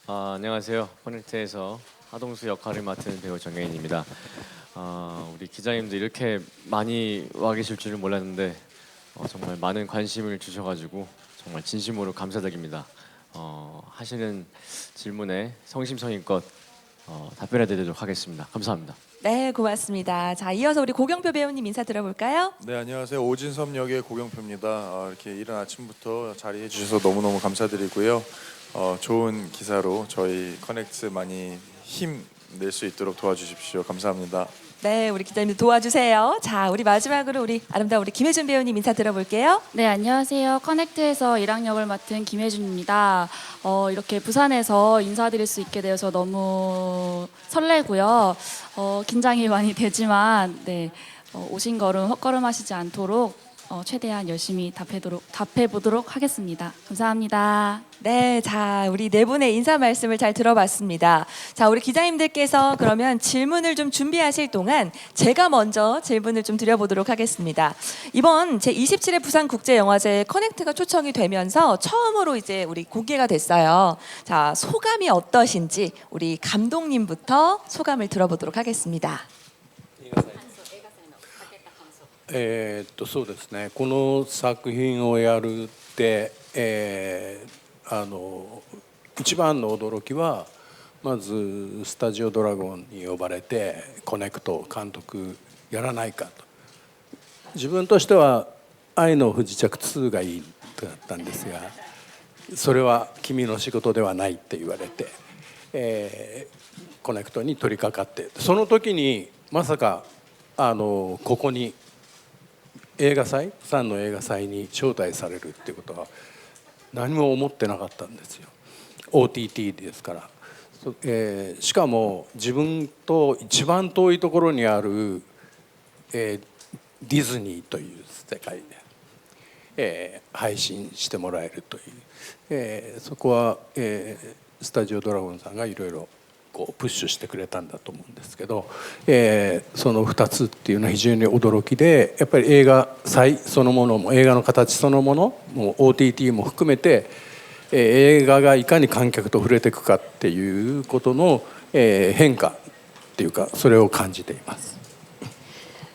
안녕하세요. 커넥트에서 하동수 역할을 맡은 배우 정혜인입니다. 우리 기자님들 이렇게 많이 와 계실 줄은 몰랐는데 정말 많은 관심을 주셔가지고 정말 진심으로 감사드립니다. 하시는 질문에 성심성의껏 답변해 드리도록 하겠습니다. 감사합니다. 네, 고맙습니다. 자, 이어서 우리 고경표 배우님 인사 들어볼까요? 네, 안녕하세요. 오진섭 역의 고경표입니다. 이렇게 이른 아침부터 자리해 주셔서 너무너무 감사드리고요. 좋은 기사로 저희 커넥트 많이 힘 낼 수 있도록 도와주십시오. 감사합니다. 네, 우리 기자님들 도와주세요. 자, 우리 마지막으로 우리 아름다운 우리 김혜준 배우님 인사 들어볼게요. 네, 안녕하세요. 커넥트에서 1학 역을 맡은 김혜준입니다. 이렇게 부산에서 인사드릴 수 있게 되어서 너무 설레고요. 긴장이 많이 되지만 오신 걸음 헛걸음하시지 않도록 최대한 열심히 답해보도록 하겠습니다. 감사합니다. 네, 자, 우리 네 분의 인사 말씀을 잘 들어봤습니다. 자, 우리 기자님들께서 그러면 질문을 좀 준비하실 동안 제가 먼저 질문을 좀 드려보도록 하겠습니다. 이번 제27회 부산국제영화제 커넥트가 초청이 되면서 처음으로 이제 우리 공개가 됐어요. 자, 소감이 어떠신지 우리 감독님부터 소감을 들어보도록 하겠습니다. そうですね、この作品をやるって、一番の驚きはまずスタジオドラゴンに呼ばれてコネクト監督やらないかと。自分としては「愛の不時着2」がいいだったんですが、それは君の仕事ではないって言われて、コネクトに取り掛かって、その時にまさかここに映画祭、プサンの映画祭に招待されるっていうことは何も思ってなかったんですよ。 OTT ですから、しかも自分と一番遠いところにある、ディズニーという世界で、配信してもらえるという、そこは、スタジオドラゴンさんがいろいろプッシュしてくれたんだと思うんですけど、その2つっていうのは非常に驚きで、やっぱり映画祭そのものも映画の形そのものも OTT も含めて、映画がいかに観客と触れていくかっていうことの、変化っていうかそれを感じています。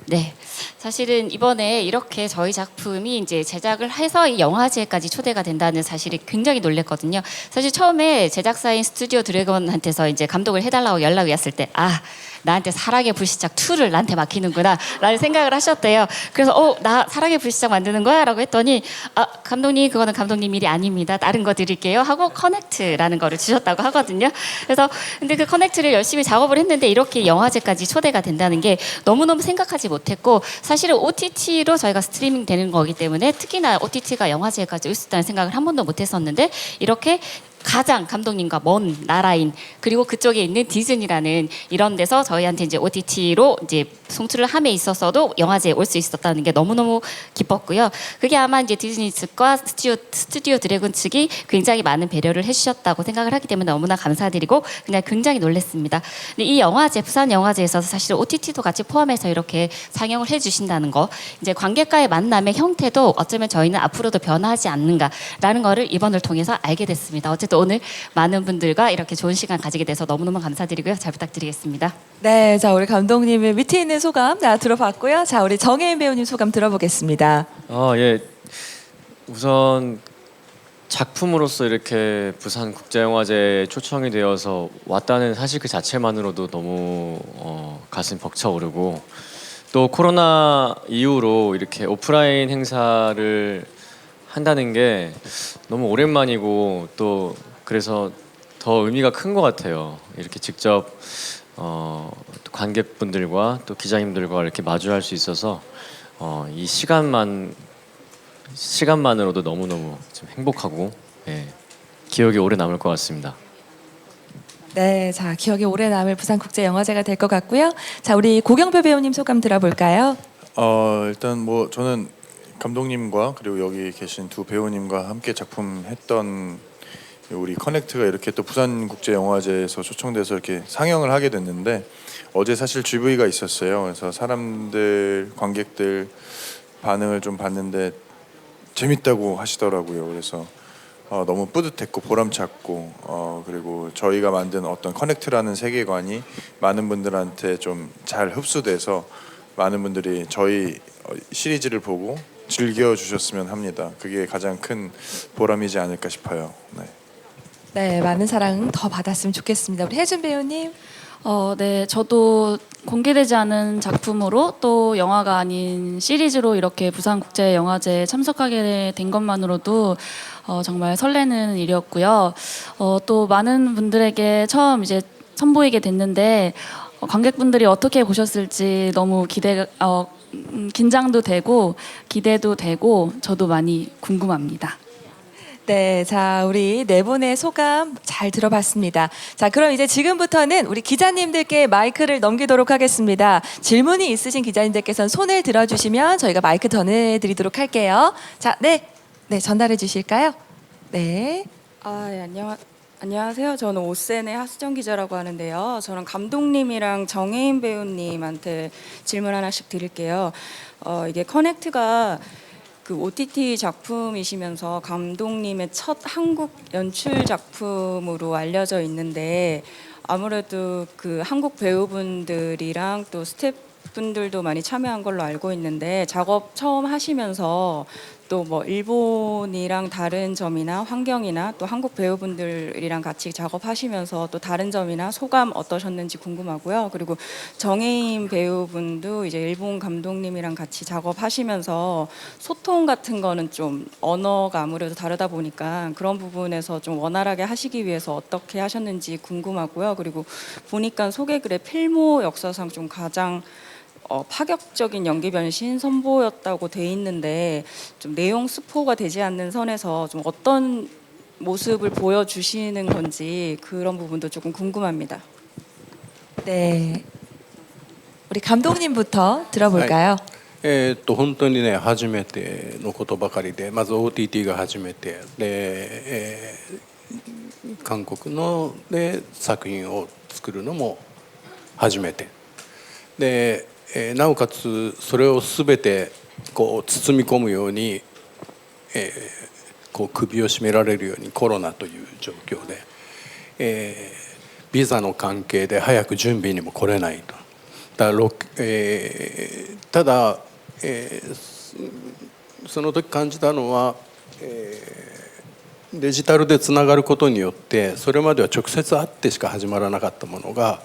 네. 사실은 이번에 이렇게 저희 작품이 이제 제작을 해서 이 영화제까지 초대가 된다는 사실이 굉장히 놀랬거든요. 사실 처음에 제작사인 스튜디오 드래곤한테서 이제 감독을 해달라고 연락이 왔을 때, 나한테 사랑의 불시착 2를 나한테 맡기는구나 라는 생각을 하셨대요. 그래서 나 사랑의 불시착 만드는 거야? 라고 했더니 감독님, 그거는 감독님 일이 아닙니다. 다른 거 드릴게요 하고 커넥트라는 거를 주셨다고 하거든요. 그래서 근데 그 커넥트를 열심히 작업을 했는데 이렇게 영화제까지 초대가 된다는 게 너무너무 생각하지 못했고, 사실은 OTT로 저희가 스트리밍 되는 거기 때문에 특히나 OTT가 영화제까지 올 수 있다는 생각을 한 번도 못 했었는데, 이렇게 가장 감독님과 먼 나라인, 그리고 그쪽에 있는 디즈니라는 이런 데서 저희한테 이제 OTT로 이제 송출을 함에 있어서도 영화제에 올 수 있었다는 게 너무너무 기뻤고요. 그게 아마 이제 디즈니 측과 스튜디오 드래곤 측이 굉장히 많은 배려를 해주셨다고 생각을 하기 때문에 너무나 감사드리고 그냥 굉장히 놀랐습니다. 근데 이 영화제, 부산 영화제에서 사실 OTT도 같이 포함해서 이렇게 상영을 해주신다는 거, 이제 관객과의 만남의 형태도 어쩌면 저희는 앞으로도 변하지 않는가라는 거를 이번을 통해서 알게 됐습니다. 어쨌든 오늘 많은 분들과 이렇게 좋은 시간 가지게 돼서 너무너무 감사드리고요. 잘 부탁드리겠습니다. 네, 자, 우리 감독님의 밑에 있는 소감 들어봤고요. 자, 우리 정혜인 배우님 소감 들어보겠습니다. 예. 우선 작품으로서 이렇게 부산 국제영화제에 초청이 되어서 왔다는 사실 그 자체만으로도 너무 가슴 벅차오르고, 또 코로나 이후로 이렇게 오프라인 행사를 한다는 게 너무 오랜만이고 또 그래서 더 의미가 큰 것 같아요. 이렇게 직접 관객분들과 또 기자님들과 이렇게 마주할 수 있어서 이 시간만으로도 너무너무 좀 행복하고, 기억이 오래 남을 것 같습니다. 네, 자, 기억에 오래 남을 부산국제영화제가 될 것 같고요. 자, 우리 고경표 배우님 소감 들어볼까요? 일단 뭐 저는 감독님과 그리고 여기 계신 두 배우님과 함께 작품했던 우리 커넥트가 이렇게 또 부산국제영화제에서 초청돼서 이렇게 상영을 하게 됐는데, 어제 사실 GV가 있었어요. 그래서 사람들, 관객들 반응을 좀 봤는데 재밌다고 하시더라고요. 그래서 너무 뿌듯했고 보람찼고 그리고 저희가 만든 어떤 커넥트라는 세계관이 많은 분들한테 좀 잘 흡수돼서 많은 분들이 저희 시리즈를 보고 즐겨주셨으면 합니다. 그게 가장 큰 보람이지 않을까 싶어요. 네. 네, 많은 사랑 더 받았으면 좋겠습니다. 우리 혜준 배우님. 네, 저도 공개되지 않은 작품으로 또 영화가 아닌 시리즈로 이렇게 부산국제영화제에 참석하게 된 것만으로도 정말 설레는 일이었고요. 또 많은 분들에게 처음 이제 선보이게 됐는데 관객분들이 어떻게 보셨을지 너무 긴장도 되고 기대도 되고 저도 많이 궁금합니다. 네, 자, 우리 네 분의 소감 잘 들어봤습니다. 자, 그럼 이제 지금부터는 우리 기자님들께 마이크를 넘기도록 하겠습니다. 질문이 있으신 기자님들께서는 손을 들어주시면 저희가 마이크 전해드리도록 할게요. 자, 네, 전달해 주실까요? 네. 네, 안녕하세요. 저는 오센의 하수정 기자라고 하는데요. 저는 감독님이랑 정혜인 배우님한테 질문 하나씩 드릴게요. 이게 커넥트가 그 OTT 작품이시면서 감독님의 첫 한국 연출 작품으로 알려져 있는데 아무래도 그 한국 배우분들이랑 또 스태프분들도 많이 참여한 걸로 알고 있는데 작업 처음 하시면서 또 뭐 일본이랑 다른 점이나 환경이나 또 한국 배우분들이랑 같이 작업하시면서 또 다른 점이나 소감 어떠셨는지 궁금하고요. 그리고 정혜인 배우분도 이제 일본 감독님이랑 같이 작업하시면서 소통 같은 거는 좀 언어가 아무래도 다르다 보니까 그런 부분에서 좀 원활하게 하시기 위해서 어떻게 하셨는지 궁금하고요. 그리고 보니까 소개글에 필모 역사상 좀 가장 파격적인 연기 변신 선보였다고 돼 있는데 좀 내용 스포가 되지 않는 선에서 좀 어떤 모습을 보여주시는 건지 그런 부분도 조금 궁금합니다. 네. 우리 감독님부터 들어볼까요? 本当にね初めてのことばかりでまず OTT が初めてで、韓国ので作品を作るのも初めてで、なおかつそれを全てこう包み込むように、こう首を絞められるようにコロナという状況で、ビザの関係で早く準備にも来れないと。ただ、その時感じたのは、デジタルでつながることによってそれまでは直接会ってしか始まらなかったものが、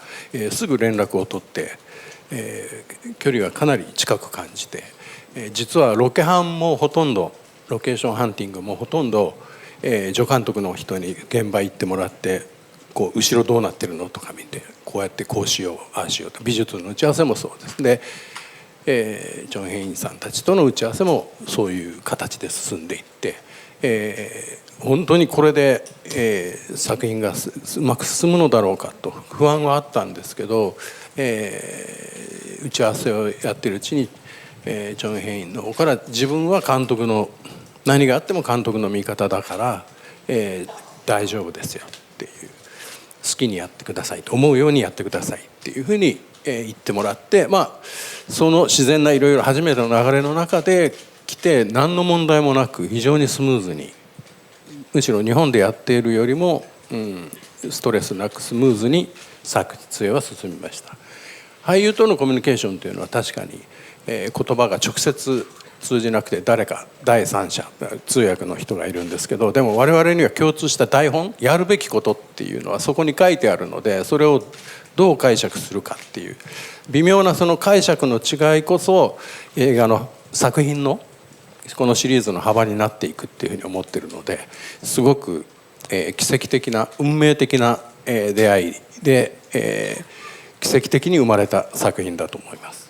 すぐ連絡を取って、距離がかなり近く感じて、実はロケハンもほとんどロケーションハンティングもほとんど、助監督の人に現場行ってもらってこう後ろどうなってるのとか見てこうやってこうしようああしようと美術の打ち合わせもそうですで、ジョン・ヘインさんたちとの打ち合わせもそういう形で進んでいって、本当にこれで、作品がうまく進むのだろうかと不安はあったんですけど、打ち合わせをやってるうちに、ジョン・ヘインの方から自分は監督の何があっても監督の味方だから、大丈夫ですよっていう好きにやってくださいと思うようにやってくださいっていうふうに、言ってもらって、その自然ないろいろ初めての流れの中で来て何の問題もなく非常にスムーズにむしろ日本でやっているよりも、ストレスなくスムーズに撮影は進みました。俳優とのコミュニケーションというのは確かに、言葉が直接通じなくて誰か第三者通訳の人がいるんですけどでも我々には共通した台本やるべきことっていうのはそこに書いてあるのでそれをどう解釈するかっていう微妙なその解釈の違いこそ映画の作品のこのシリーズの幅になっていくっていうふうに思ってるのですごく、奇跡的な運命的な、出会いで、奇跡的に生まれた作品だと思います。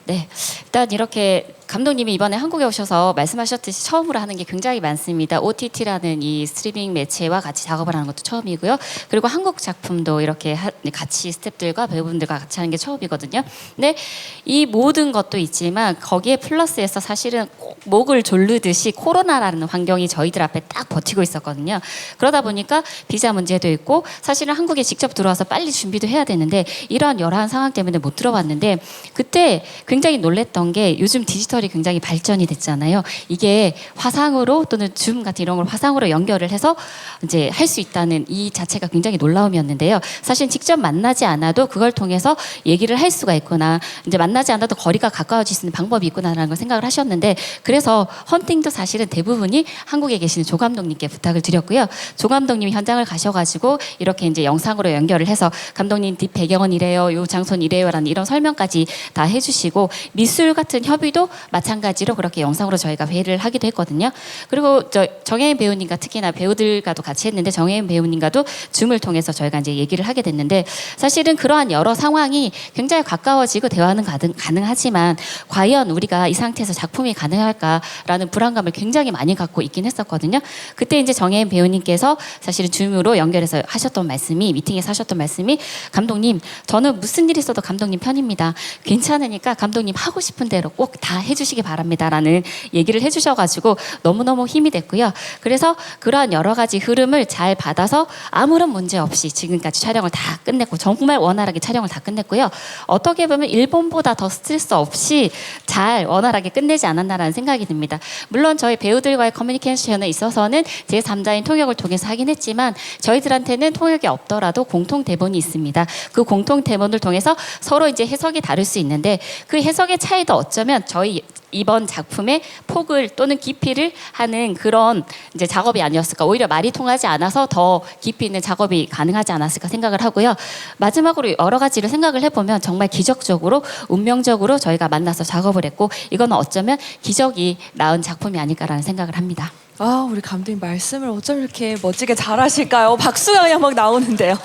네, 일단 이렇게 감독님이 이번에 한국에 오셔서 말씀하셨듯이 처음으로 하는 게 굉장히 많습니다. OTT라는 이 스트리밍 매체와 같이 작업을 하는 것도 처음이고요. 그리고 한국 작품도 이렇게 같이 스태프들과 배우분들과 같이 하는 게 처음이거든요. 근데 이 모든 것도 있지만 거기에 플러스해서 사실은 목을 졸르듯이 코로나라는 환경이 저희들 앞에 딱 버티고 있었거든요. 그러다 보니까 비자 문제도 있고 사실은 한국에 직접 들어와서 빨리 준비도 해야 되는데 이런 여러한 상황 때문에 못 들어왔는데 그때 굉장히 놀랬던 게 요즘 디지털 디지털이 굉장히 발전이 됐잖아요. 이게 화상으로 또는 줌 같은 이런 걸 화상으로 연결을 해서 이제 할 수 있다는 이 자체가 굉장히 놀라움이었는데요. 사실 직접 만나지 않아도 그걸 통해서 얘기를 할 수가 있구나. 이제 만나지 않아도 거리가 가까워질 수 있는 방법이 있구나라는 걸 생각을 하셨는데 그래서 헌팅도 사실은 대부분이 한국에 계시는 조 감독님께 부탁을 드렸고요. 조 감독님이 현장을 가셔가지고 이렇게 이제 영상으로 연결을 해서 감독님 뒷 배경은 이래요, 요 장소는 이래요라는 이런 설명까지 다 해주시고 미술 같은 협의도 마찬가지로 그렇게 영상으로 저희가 회의를 하기도 했거든요. 그리고 정혜인 배우님과 특히나 배우들과도 같이 했는데 정혜인 배우님과도 줌을 통해서 저희가 이제 얘기를 하게 됐는데 사실은 그러한 여러 상황이 굉장히 가까워지고 대화는 가능하지만 과연 우리가 이 상태에서 작품이 가능할까라는 불안감을 굉장히 많이 갖고 있긴 했었거든요. 그때 이제 정혜인 배우님께서 사실은 줌으로 연결해서 하셨던 말씀이 미팅에서 하셨던 말씀이 감독님 저는 무슨 일 있어도 감독님 편입니다. 괜찮으니까 감독님 하고 싶은 대로 꼭 다 해주시기 바랍니다라는 얘기를 해주셔가지고 너무너무 힘이 됐고요. 그래서 그러한 여러 가지 흐름을 잘 받아서 아무런 문제 없이 지금까지 촬영을 다 끝냈고 정말 원활하게 촬영을 다 끝냈고요. 어떻게 보면 일본보다 더 스트레스 없이 잘 원활하게 끝내지 않았나라는 생각이 듭니다. 물론 저희 배우들과의 커뮤니케이션에 있어서는 제3자인 통역을 통해서 하긴 했지만 저희들한테는 통역이 없더라도 공통 대본이 있습니다. 그 공통 대본을 통해서 서로 이제 해석이 다를 수 있는데 그 해석의 차이도 어쩌면 저희 이번 작품의 폭을 또는 깊이를 하는 그런 이제 작업이 아니었을까. 오히려 말이 통하지 않아서 더 깊이 있는 작업이 가능하지 않았을까 생각을 하고요. 마지막으로 여러 가지를 생각을 해보면 정말 기적적으로 운명적으로 저희가 만나서 작업을 했고 이거는 어쩌면 기적이 낳은 작품이 아닐까라는 생각을 합니다. 아, 우리 감독님 말씀을 어쩜 이렇게 멋지게 잘하실까요? 박수가 그냥 막 나오는데요.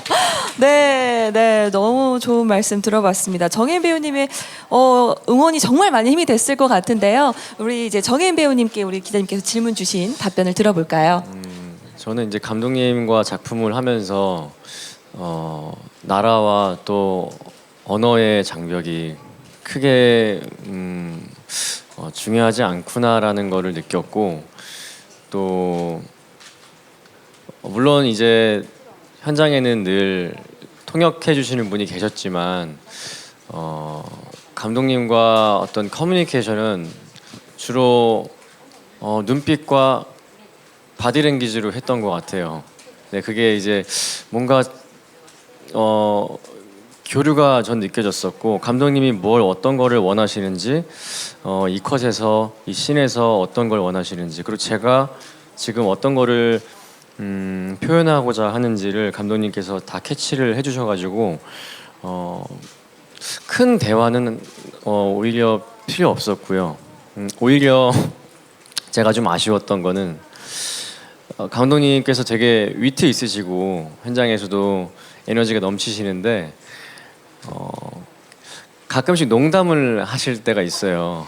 네, 네, 너무 좋은 말씀 들어봤습니다. 정혜인 배우님의 응원이 정말 많이 힘이 됐을 것 같은데요. 우리 이제 정혜인 배우님께 우리 기자님께서 질문 주신 답변을 들어볼까요? 저는 이제 감독님과 작품을 하면서 나라와 또 언어의 장벽이 크게 중요하지 않구나라는 거를 느꼈고 또 물론 이제 현장에는 늘 통역해 주시는 분이 계셨지만 감독님과 어떤 커뮤니케이션은 주로 눈빛과 바디랭귀지로 했던 것 같아요. 네, 그게 이제 뭔가 교류가 전 느껴졌었고 감독님이 뭘 어떤 거를 원하시는지 이 컷에서 이 씬에서 어떤 걸 원하시는지 그리고 제가 지금 어떤 거를 표현하고자 하는지를 감독님께서 다 캐치를 해주셔가지고 큰 대화는 오히려 필요 없었고요. 오히려 제가 좀 아쉬웠던 거는 감독님께서 되게 위트 있으시고 현장에서도 에너지가 넘치시는데 가끔씩 농담을 하실 때가 있어요.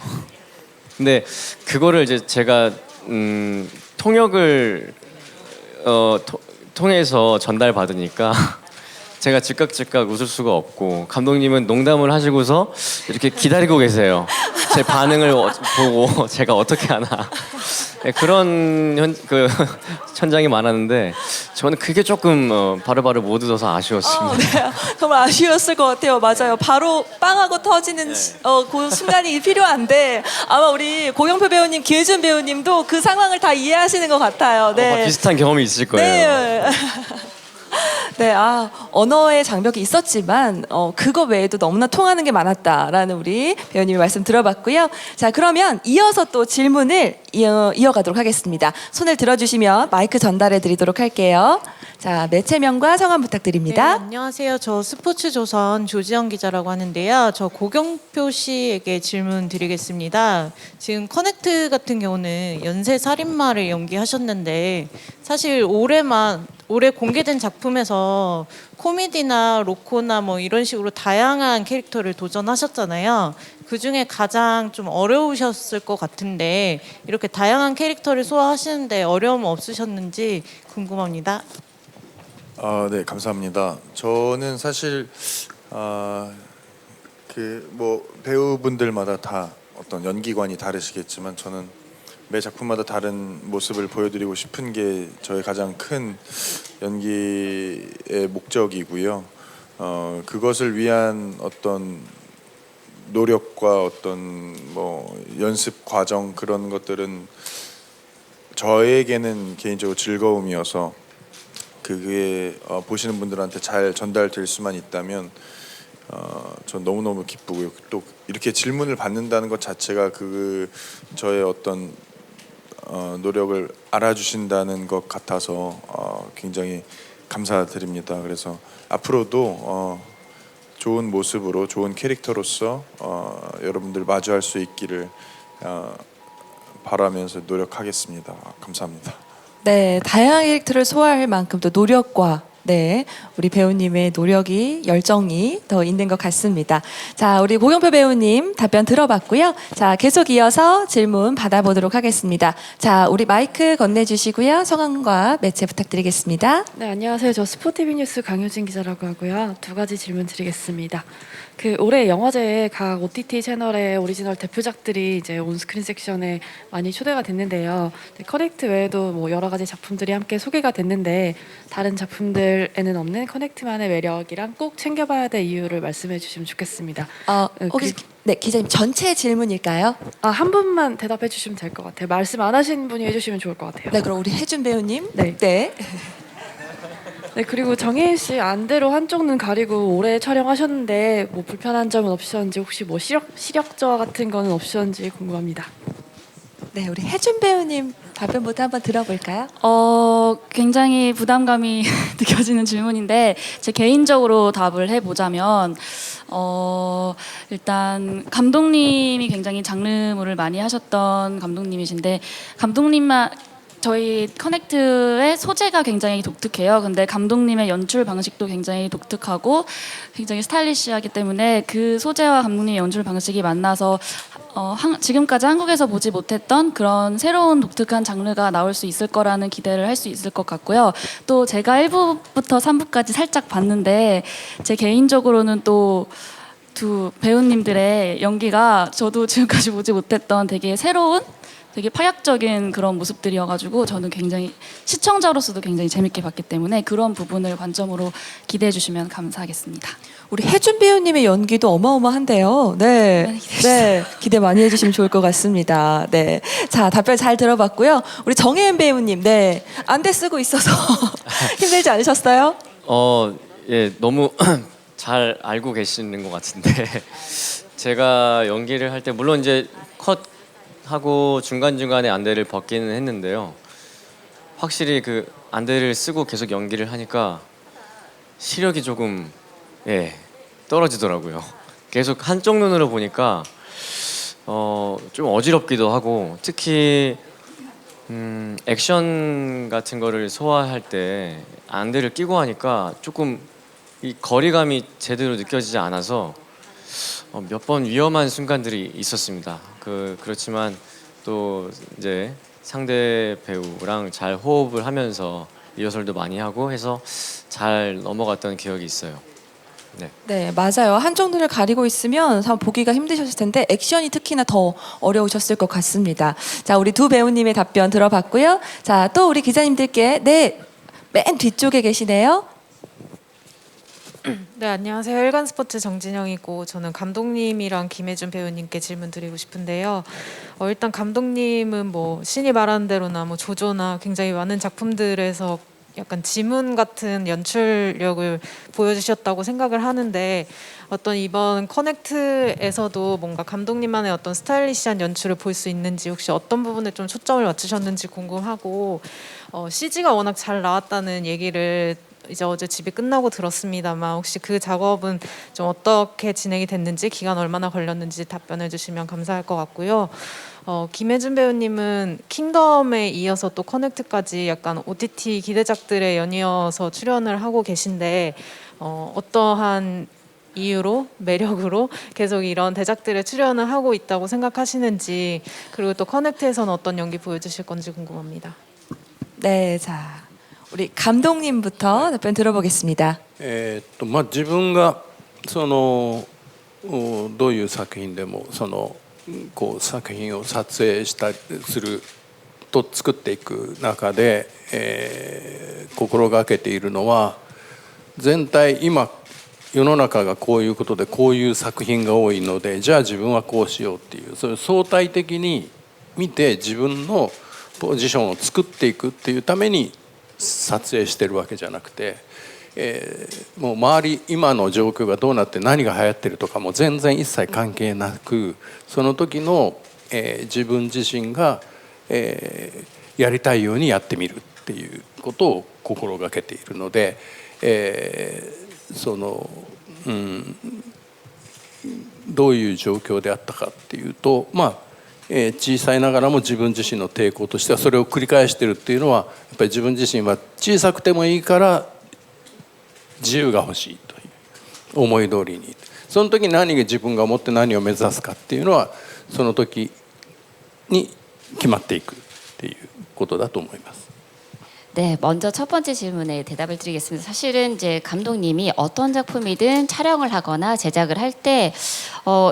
근데 그거를 이제 제가 통역을 통해서 전달받으니까 제가 즉각 웃을 수가 없고 감독님은 농담을 하시고서 이렇게 기다리고 계세요. 제 반응을 보고 제가 어떻게 하나. 네, 그런 현장이 많았는데 저는 그게 조금 바로바로 못 얻어서 아쉬웠습니다. 네, 정말 아쉬웠을 것 같아요. 맞아요. 바로 빵하고 터지는 그 순간이 필요한데 아마 우리 고영표 배우님, 기회준 배우님도 그 상황을 다 이해하시는 것 같아요. 네. 비슷한 경험이 있을 거예요. 네. 네, 언어의 장벽이 있었지만 그거 외에도 너무나 통하는 게 많았다라는 우리 배우님의 말씀 들어봤고요. 자, 그러면 이어서 또 질문을 이어가도록 하겠습니다. 손을 들어주시면 마이크 전달해드리도록 할게요. 자, 매체명과 성함 부탁드립니다. 네, 안녕하세요. 저 스포츠조선 조지영 기자라고 하는데요. 저 고경표 씨에게 질문 드리겠습니다. 지금 커넥트 같은 경우는 연쇄살인마를 연기하셨는데 사실 올해 공개된 작품에서 코미디나 로코나 뭐 이런 식으로 다양한 캐릭터를 도전하셨잖아요. 그 중에 가장 좀 어려우셨을 것 같은데 이렇게 다양한 캐릭터를 소화하시는데 어려움 없으셨는지 궁금합니다. 네, 감사합니다. 저는 사실 배우분들마다 다 어떤 연기관이 다르시겠지만 저는 매 작품마다 다른 모습을 보여드리고 싶은 게 저의 가장 큰 연기의 목적이고요. 그것을 위한 어떤 노력과 어떤 뭐 연습 과정 그런 것들은 저에게는 개인적으로 즐거움이어서 그게 보시는 분들한테 잘 전달될 수만 있다면 전 너무너무 기쁘고요. 또 이렇게 질문을 받는다는 것 자체가 그 저의 어떤 노력을 알아주신다는 것 같아서 굉장히 감사드립니다. 그래서 앞으로도 좋은 모습으로 좋은 캐릭터로서 여러분들 마주할 수 있기를 바라면서 노력하겠습니다. 감사합니다. 네, 다양한 캐릭터를 소화할 만큼 또 노력과 네, 우리 배우님의 노력이 열정이 더 있는 것 같습니다. 자, 우리 고경표 배우님 답변 들어봤고요. 자, 계속 이어서 질문 받아보도록 하겠습니다. 자, 우리 마이크 건네주시고요. 성함과 매체 부탁드리겠습니다. 네, 안녕하세요. 저 스포티비 뉴스 강효진 기자라고 하고요. 두 가지 질문 드리겠습니다. 그 올해 영화제에 각 OTT 채널의 오리지널 대표작들이 이제 온스크린 섹션에 많이 초대가 됐는데요. 커넥트 외에도 뭐 여러 가지 작품들이 함께 소개가 됐는데 다른 작품들에는 없는 커넥트만의 매력이랑 꼭 챙겨봐야 될 이유를 말씀해 주시면 좋겠습니다. 혹시 네, 기자님 전체 질문일까요? 한 분만 대답해 주시면 될 것 같아요. 말씀 안 하신 분이 해주시면 좋을 것 같아요. 네, 그럼 우리 혜준 배우님. 네. 네. 네, 그리고 정혜인 씨 안대로 한쪽 눈 가리고 오래 촬영하셨는데 뭐 불편한 점은 없으셨는지 혹시 뭐 시력저하 같은 거는 없으셨는지 궁금합니다. 네, 우리 혜준 배우님 답변부터 한번 들어볼까요? 굉장히 부담감이 느껴지는 질문인데 제 개인적으로 답을 해보자면 일단 감독님이 굉장히 장르물을 많이 하셨던 감독님이신데 감독님만 저희 커넥트의 소재가 굉장히 독특해요. 근데 감독님의 연출 방식도 굉장히 독특하고 굉장히 스타일리시하기 때문에 그 소재와 감독님의 연출 방식이 만나서 지금까지 한국에서 보지 못했던 그런 새로운 독특한 장르가 나올 수 있을 거라는 기대를 할 수 있을 것 같고요. 또 제가 1부부터 3부까지 살짝 봤는데 제 개인적으로는 또 두 배우님들의 연기가 저도 지금까지 보지 못했던 되게 새로운 되게 파격적인 그런 모습들이어가지고 저는 굉장히 시청자로서도 굉장히 재밌게 봤기 때문에 그런 부분을 관점으로 기대해 주시면 감사하겠습니다. 우리 혜준 배우님의 연기도 어마어마한데요. 네, 많이 기대해 네, 기대 많이 해주시면 좋을 것 같습니다. 네, 자 답변 잘 들어봤고요. 우리 정혜은 배우님, 네, 안대 쓰고 있어서 힘들지 않으셨어요? 예, 너무 잘 알고 계시는 것 같은데 제가 연기를 할 때 물론 이제 컷 하고 중간중간에 안대를 벗기는 했는데요. 확실히 그 안대를 쓰고 계속 연기를 하니까 시력이 조금 떨어지더라고요. 계속 한쪽 눈으로 보니까 좀 어지럽기도 하고 특히 액션 같은 거를 소화할 때 안대를 끼고 하니까 조금 이 거리감이 제대로 느껴지지 않아서 몇 번 위험한 순간들이 있었습니다. 그렇지만 또 이제 상대 배우랑 잘 호흡을 하면서 리허설도 많이 하고 해서 잘 넘어갔던 기억이 있어요. 네. 네, 맞아요. 한쪽 눈을 가리고 있으면 참 보기가 힘드셨을 텐데 액션이 특히나 더 어려우셨을 것 같습니다. 자, 우리 두 배우님의 답변 들어봤고요. 자, 또 우리 기자님들께 네, 맨 뒤쪽에 계시네요. 네, 안녕하세요. 일간스포츠 정진영이고 저는 감독님이랑 김혜준 배우님께 질문 드리고 싶은데요. 일단 감독님은 뭐 신이 말하는 대로나 뭐 조조나 굉장히 많은 작품들에서 약간 지문 같은 연출력을 보여주셨다고 생각을 하는데 어떤 이번 커넥트에서도 뭔가 감독님만의 어떤 스타일리시한 연출을 볼 수 있는지 혹시 어떤 부분에 좀 초점을 맞추셨는지 궁금하고 CG가 워낙 잘 나왔다는 얘기를 이제 어제 집이 끝나고 들었습니다만 혹시 그 작업은 좀 어떻게 진행이 됐는지 기간 얼마나 걸렸는지 답변해 주시면 감사할 것 같고요. 김혜준 배우님은 킹덤에 이어서 또 커넥트까지 약간 OTT 기대작들에 연이어서 출연을 하고 계신데 어떠한 이유로 매력으로 계속 이런 대작들에 출연을 하고 있다고 생각하시는지 그리고 또 커넥트에서는 어떤 연기 보여주실 건지 궁금합니다. 네, 자 우리 감독님부터 답변 들어보겠습니다. 自分がそのどういう作品でもそのこう作品を撮影したりすると作っていく中で、心がけているのは全体今世の中がこういうことでこういう作品が多いのでじゃあ自分はこうしようっていうそれ相対的に見て自分のポジションを作っていくっていうために撮影してるわけじゃなくて、もう周り今の状況がどうなって何が流行ってるとかも全然一切関係なくその時の、自分自身が、やりたいようにやってみるっていうことを心がけているので、どういう状況であったかっていうと小さいながらも自分自身の抵抗としてはそれを繰り返してるっていうのはやっぱり自分自身は小さくてもいいから自由が欲しいという思い通りにその時に何が自分が思って何を目指すかっていうのはその時に決まっていくっていうことだと思います。네, 먼저 첫 번째 질문에 대답을 드리겠습니다. 사실은 이제 감독님이 어떤 작품이든 촬영을 하거나 제작을 할 때,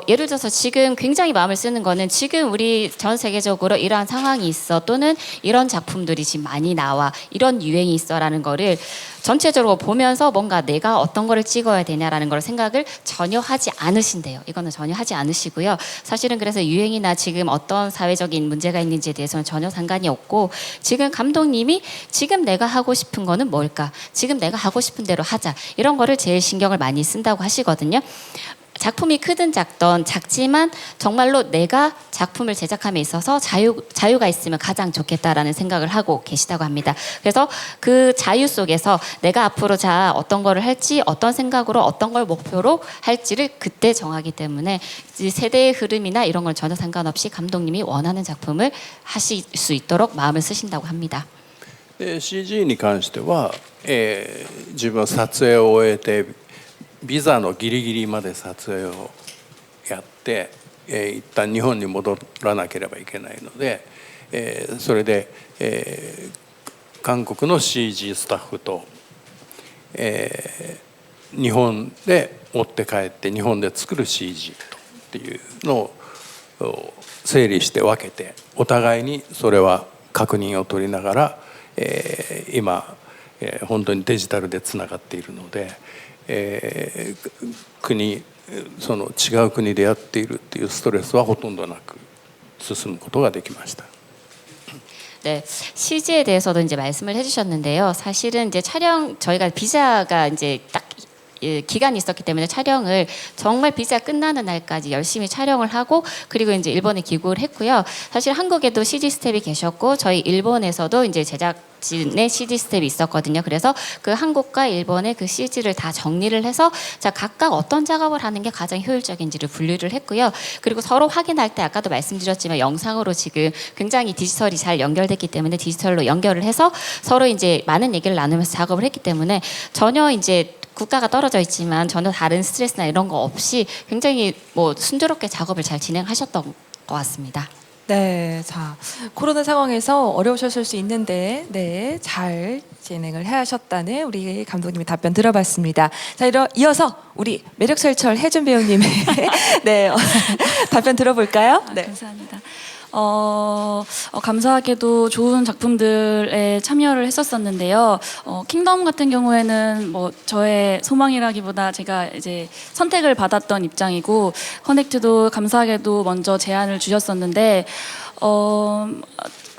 예를 들어서 지금 굉장히 마음을 쓰는 거는 지금 우리 전 세계적으로 이러한 상황이 있어 또는 이런 작품들이 지금 많이 나와 이런 유행이 있어라는 거를 전체적으로 보면서 뭔가 내가 어떤 거를 찍어야 되냐라는 걸 생각을 전혀 하지 않으신대요. 이거는 전혀 하지 않으시고요. 사실은 그래서 유행이나 지금 어떤 사회적인 문제가 있는지에 대해서는 전혀 상관이 없고 지금 감독님이 지금 내가 하고 싶은 거는 뭘까? 지금 내가 하고 싶은 대로 하자. 이런 거를 제일 신경을 많이 쓴다고 하시거든요. 작품이 크든 작던 작지만 정말로 내가 작품을 제작함에 있어서 자유가 있으면 가장 좋겠다라는 생각을 하고 계시다고 합니다. 그래서 그 자유 속에서 내가 앞으로 자 어떤 거를 할지 어떤 생각으로 어떤 걸 목표로 할지를 그때 정하기 때문에 세대의 흐름이나 이런 건 전혀 상관없이 감독님이 원하는 작품을 하실 수 있도록 마음을 쓰신다고 합니다. CG に関しては、自分は撮影を終えてビザのギリギリまで撮影をやって、一旦日本に戻らなければいけないので、それで、韓国の CG スタッフと、日本で持って帰って日本で作る CG っていうのを整理して分けてお互いにそれは確認を取りながら、今、本当にデジタルでつながっているので。その違う国でやっているっていうストレスはほとんどなく進むことができました。 네, CG에 대해서도 이제 말씀을 해주셨는데요. 사실은 이제 촬영 저희가 비자가 이제 딱 기간이 있었기 때문에 촬영을 정말 비자 끝나는 날까지 열심히 촬영을 하고 그리고 이제 일본에 귀국을 했고요. 사실 한국에도 CG 스텝이 계셨고 저희 일본에서도 이제 제작진의 CG 스텝이 있었거든요. 그래서 그 한국과 일본의 그 CG를 다 정리를 해서 자 각각 어떤 작업을 하는 게 가장 효율적인지를 분류를 했고요. 그리고 서로 확인할 때 아까도 말씀드렸지만 영상으로 지금 굉장히 디지털이 잘 연결됐기 때문에 디지털로 연결을 해서 서로 이제 많은 얘기를 나누면서 작업을 했기 때문에 전혀 이제 국가가 떨어져 있지만 전혀 다른 스트레스나 이런 거 없이 굉장히 뭐 순조롭게 작업을 잘 진행하셨던 것 같습니다. 네, 자 코로나 상황에서 어려우셨을 수 있는데 네, 잘 진행을 하셨다는 우리 감독님의 답변 들어봤습니다. 자 이어서 우리 매력설철 혜준 배우님의 네, 답변 들어볼까요? 네. 감사합니다. 감사하게도 좋은 작품들에 참여를 했었었는데요. 킹덤 같은 경우에는 뭐 저의 소망이라기보다 제가 이제 선택을 받았던 입장이고 커넥트도 감사하게도 먼저 제안을 주셨었는데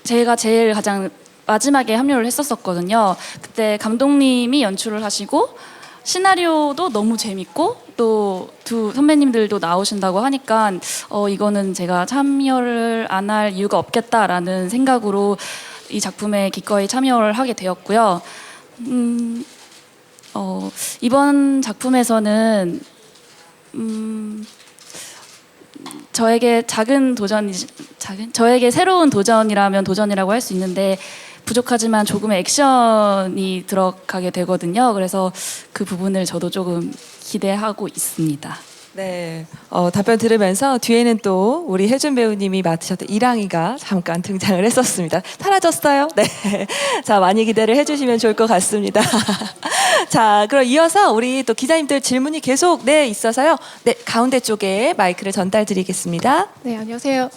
제가 제일 가장 마지막에 합류를 했었거든요. 그때 감독님이 연출을 하시고 시나리오도 너무 재밌고 또 두 선배님들도 나오신다고 하니까 이거는 제가 참여를 안 할 이유가 없겠다라는 생각으로 이 작품에 기꺼이 참여를 하게 되었고요. 이번 작품에서는 저에게 저에게 새로운 도전이라면 도전이라고 할 수 있는데 부족하지만 조금의 액션이 들어가게 되거든요. 그래서 그 부분을 저도 조금 기대하고 있습니다. 네, 답변 들으면서 뒤에는 또 우리 혜준 배우님이 맡으셨던 이랑이가 잠깐 등장을 했었습니다. 사라졌어요? 네, 자 많이 기대를 해주시면 좋을 것 같습니다. 자, 그럼 이어서 우리 또 기자님들 질문이 계속 있어서요. 네, 가운데 쪽에 마이크를 전달드리겠습니다. 네, 안녕하세요.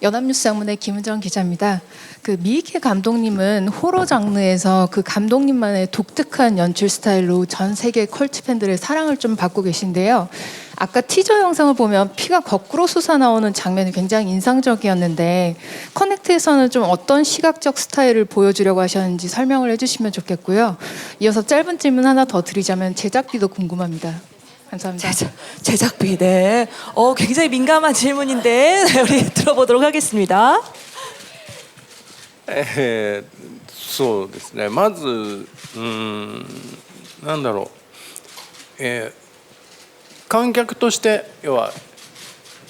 연합뉴스 장문의 김은정 기자입니다. 그 미익희 감독님은 호러 장르에서 그 감독님만의 독특한 연출 스타일로 전 세계 컬트 팬들의 사랑을 좀 받고 계신데요. 아까 티저 영상을 보면 피가 거꾸로 솟아나오는 장면이 굉장히 인상적이었는데 커넥트에서는 좀 어떤 시각적 스타일을 보여주려고 하셨는지 설명을 해주시면 좋겠고요. 이어서 짧은 질문 하나 더 드리자면 제작비도 궁금합니다. 감사합니다. 제작비, 네. 굉장히 민감한 질문인데 네, 우리 들어보도록 하겠습니다. そうですね。まずなんだろう、観客として要は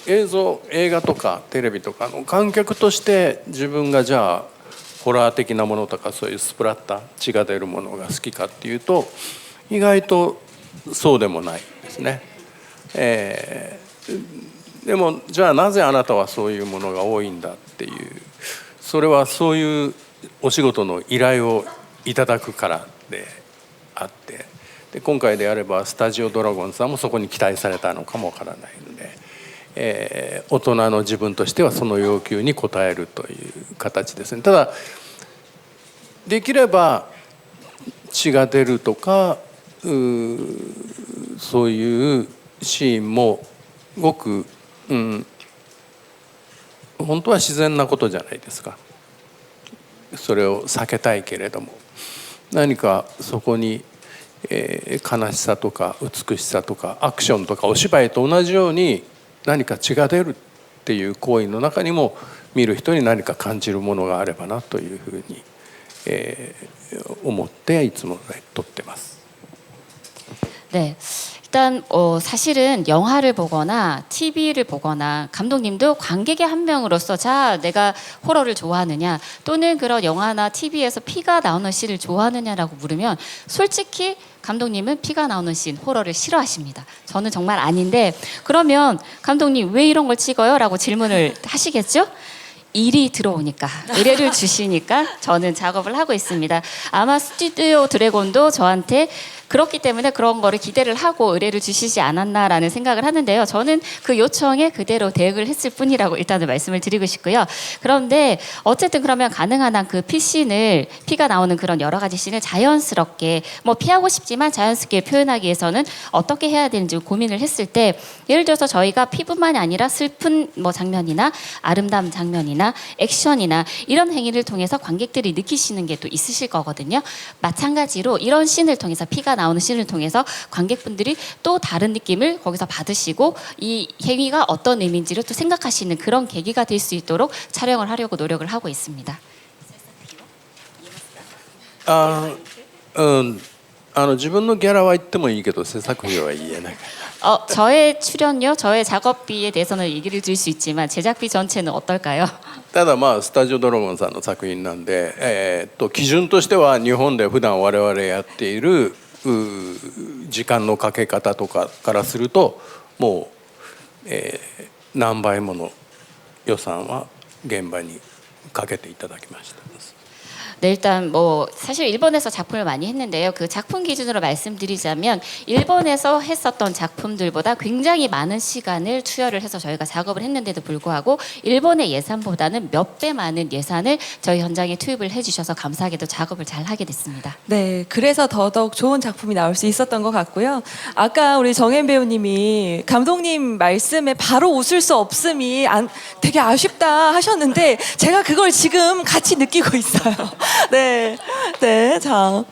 映画とかテレビとかの観客として自分がじゃあホラー的なものとかそういうスプラッター血が出るものが好きかっていうと意外とそうでもないですね。でもじゃあなぜあなたはそういうものが多いんだっていうそれはそういうお仕事の依頼をいただくからであってで今回であればスタジオドラゴンさんもそこに期待されたのかもわからないので、大人の自分としてはその要求に応えるという形ですね。ただできれば血が出るとかそういうシーンもごく、本当は自然なことじゃないですか。それを避けたいけれども何かそこに、悲しさとか美しさとかアクションとかお芝居と同じように何か血が出るっていう行為の中にも見る人に何か感じるものがあればなというふうに、思っていつも撮ってます。 네. 일단 사실은 영화를 보거나 TV를 보거나 감독님도 관객의 한 명으로서 자 내가 호러를 좋아하느냐 또는 그런 영화나 TV에서 피가 나오는 씬을 좋아하느냐라고 물으면 솔직히 감독님은 피가 나오는 씬, 호러를 싫어하십니다. 저는 정말 아닌데 그러면 감독님 왜 이런 걸 찍어요? 라고 질문을 하시겠죠? 일이 들어오니까 의뢰를 주시니까 저는 작업을 하고 있습니다. 아마 스튜디오 드래곤도 저한테 그렇기 때문에 그런 거를 기대를 하고 의뢰를 주시지 않았나라는 생각을 하는데요. 저는 그 요청에 그대로 대응을 했을 뿐이라고 일단은 말씀을 드리고 싶고요. 그런데 어쨌든 그러면 가능한 한 그 피씬을 피가 나오는 그런 여러 가지 씬을 자연스럽게 뭐 피하고 싶지만 자연스럽게 표현하기 위해서는 어떻게 해야 되는지 고민을 했을 때 예를 들어서 저희가 피뿐만이 아니라 슬픈 뭐 장면이나 아름다운 장면이나 액션이나 이런 행위를 통해서 관객들이 느끼시는 게 또 있으실 거거든요. 마찬가지로 이런 씬을 통해서 피가 나오는 씬을 통해서 관객분들이 또 다른 느낌을 거기서 받으시고 이 행위가 어떤 의미인지를 또 생각하시는 그런 계기가 될 수 있도록 촬영을 하려고 노력을 하고 있습니다. 自分のギャラは言ってもいいけど制作費は言えない。 저의 출연료, 저의 작업비에 대해서는 얘기를 드릴 수 있지만 제작비 전체는 어떨까요? ただまあスタジオドラゴンさんの作品なんで、基準としては日本で普段我々やっている時間のかけ方とかからするともう、何倍もの予算は現場にかけていただきました。 네, 일단 뭐 사실 일본에서 작품을 많이 했는데요. 그 작품 기준으로 말씀드리자면 일본에서 했었던 작품들보다 굉장히 많은 시간을 투여를 해서 저희가 작업을 했는데도 불구하고 일본의 예산보다는 몇 배 많은 예산을 저희 현장에 투입을 해주셔서 감사하게도 작업을 잘 하게 됐습니다. 네, 그래서 더더욱 좋은 작품이 나올 수 있었던 것 같고요. 아까 우리 정혜인 배우님이 감독님 말씀에 바로 웃을 수 없음이 되게 아쉽다 하셨는데 제가 그걸 지금 같이 느끼고 있어요. 네, 네, 자.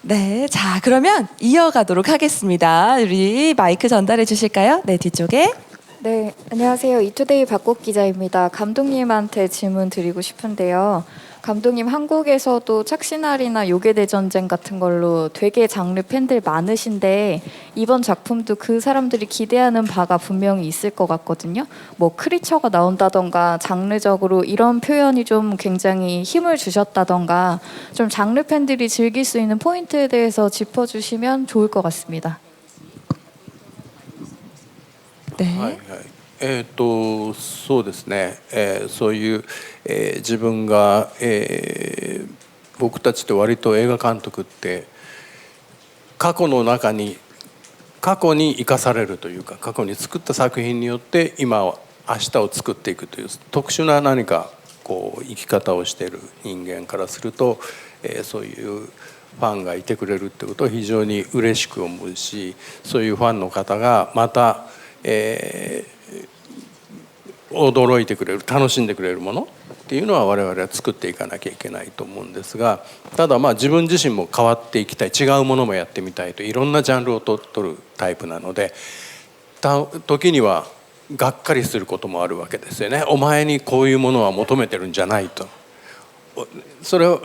네, 자, 그러면 이어가도록 하겠습니다. 우리 마이크 전달해 주실까요? 네, 뒤쪽에. 네, 안녕하세요. 이투데이 박국 기자입니다. 감독님한테 질문 드리고 싶은데요. 감독님 한국에서도 착신아리나 요괴대전쟁 같은 걸로 되게 장르 팬들 많으신데 이번 작품도 그 사람들이 기대하는 바가 분명히 있을 것 같거든요. 뭐 크리처가 나온다던가 장르적으로 이런 표현이 좀 굉장히 힘을 주셨다던가 좀 장르 팬들이 즐길 수 있는 포인트에 대해서 짚어주시면 좋을 것 같습니다. 네. そうですね、そういう、自分が、僕たちって割と映画監督って過去に生かされるというか過去に作った作品によって今明日を作っていくという特殊な何かこう生き方をしている人間からすると、そういうファンがいてくれるってことを非常に嬉しく思うし、そういうファンの方がまた、驚いてくれる、楽しんでくれるものっていうのは我々は作っていかなきゃいけないと思うんですが、ただまあ自分自身も変わっていきたい、違うものもやってみたいと、いろんなジャンルを取るタイプなので、時にはがっかりすることもあるわけですよね。お前にこういうものは求めてるんじゃないと。それを